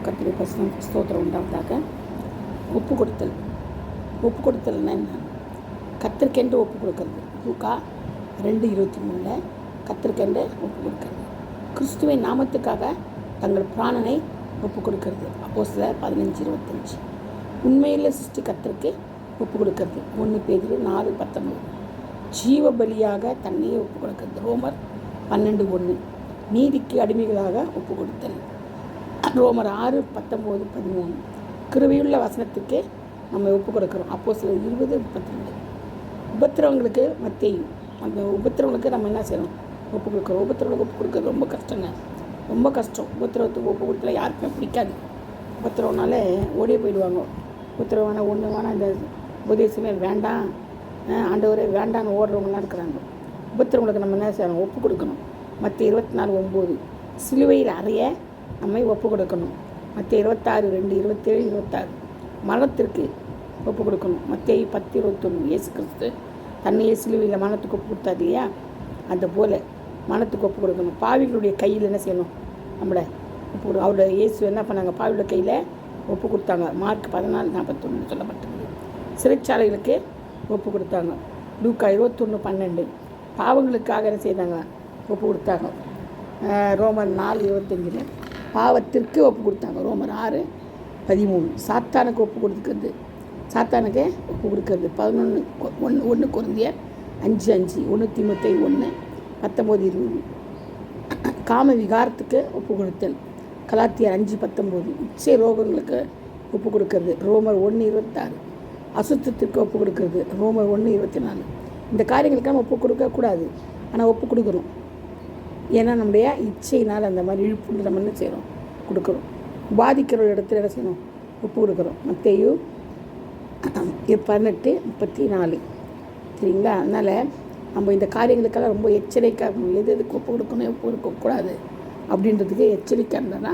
கர்த்தருடைய பரிசுத்த ஸ்தோத்திரம் உண்டாவதாக. ஒப்பு கொடுத்தல்னா என்ன? கர்த்தருக்கென்று ஒப்பு கொடுக்கறது. லூக்கா 2:23 கர்த்தருக்கென்று ஒப்பு கொடுக்கறது. கிறிஸ்துவின் நாமத்துக்காக தங்கள் பிராணனை ஒப்பு கொடுக்கறது. அப்போஸ்தலர் 15:25 உண்மையில் சிருஷ்டி கர்த்தருக்கு ஒப்பு கொடுக்கறது. 1 பேதுரு 4:19 ஜீவ பலியாக தன்னையே ஒப்பு கொடுக்கறது. ரோமர் 12:1 நீதிக்கு அடிமைகளாக ஒப்பு கொடுத்தல். ரோமர் 6:19-13 கிருபையுள்ள வசனத்துக்கு நம்ம ஒப்பு கொடுக்குறோம். அப்போஸ்தலர் 20:32 உபத்திரவங்களுக்கு மத்தேயு அந்த உபத்திரவங்களுக்கு நம்ம என்ன செய்யணும்? ஒப்பு கொடுக்குறோம். உபத்திரவங்களுக்கு ஒப்பு கொடுக்குறது ரொம்ப கஷ்டங்க, ரொம்ப கஷ்டம். உபத்திரவத்துக்கு ஒப்பு கொடுக்கல யாருக்குமே பிடிக்காது. உபத்திரவனால ஓடியே போயிடுவாங்க. உபத்திரவம் வேணாம், ஒன்று வேணாம், இந்த உபதேசமே வேண்டாம், ஆண்டவரே வேண்டான்னு ஓடுறவங்களாம் இருக்கிறாங்க. உபத்திரவங்களுக்கு நம்ம என்ன செய்யணும்? ஒப்பு கொடுக்கணும். மத்திய 24:9 சிலுவையில் அறைய நம்மை ஒப்பு கொடுக்கணும். மத்திய 26:2-27-26 மரணத்திற்கு ஒப்பு கொடுக்கணும். மத்திய 10:21 இயேசு கிறிஸ்து தன்னையே சிலுவையில் மரணத்துக்கு ஒப்பு கொடுத்தாது இல்லையா? அந்த போல் மரணத்துக்கு ஒப்பு கொடுக்கணும். பாவிகளுடைய கையில் என்ன செய்யணும்? நம்மளை ஒப்பு கொடு. அவருடைய இயேசு என்ன பண்ணாங்க? பாவிகளுடைய கையில் ஒப்பு கொடுத்தாங்க. மார்க் 14:41 சொல்லப்பட்டது. சிறைச்சாலைகளுக்கு ஒப்பு கொடுத்தாங்க. லூக்கா 21:12 பாவங்களுக்காக என்ன செய்தாங்க? ஒப்பு கொடுத்தாங்க. ரோமர் 4:25 பாவத்திற்கு ஒப்பு கொடுத்தாங்க. ரோமர் 6:13 சாத்தானுக்கு ஒப்பு கொடுக்கிறது. சாத்தானுக்கு ஒப்பு கொடுக்கறது. 1 கொரிந்தியர் 5:5 1 தீமோத்தேயு 1:19-20 காம விகாரத்துக்கு ஒப்பு கொடுத்தல். கலாத்தியர் 5:19 இச்சை ரோகங்களுக்கு ஒப்பு கொடுக்கறது. ரோமர் 1:26 அசுத்தத்திற்கு ஒப்பு கொடுக்கறது. ரோமர் 1:24 இந்த காரியங்களுக்கெல்லாம் ஒப்பு கொடுக்கக்கூடாது, ஆனால் ஒப்பு கொடுக்குறோம். ஏன்னா நம்முடைய இச்சையினால் அந்த மாதிரி இழுப்புண்டு நம்ம என்ன செய்கிறோம்? கொடுக்குறோம். பாதிக்கிற இடத்துல என்ன செய்யணும்? ஒப்பு கொடுக்குறோம். மத்தேயு 18:34 சரிங்களா? அதனால் நம்ம இந்த காரியங்களுக்கெல்லாம் ரொம்ப எச்சரிக்கையாக இருக்கணும். எதுக்கு ஒப்பு கொடுக்கணும், ஒப்பு கொடுக்கக்கூடாது அப்படின்றதுக்கு எச்சரிக்கையாக இருந்தோன்னா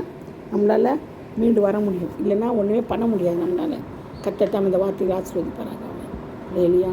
நம்மளால் மீண்டு வர முடியும். இல்லைன்னா ஒன்றுமே பண்ண முடியாது நம்மளால். கர்த்தர் இந்த வார்த்தையை ஆசீர்வதிப்பாராக. இல்லையா?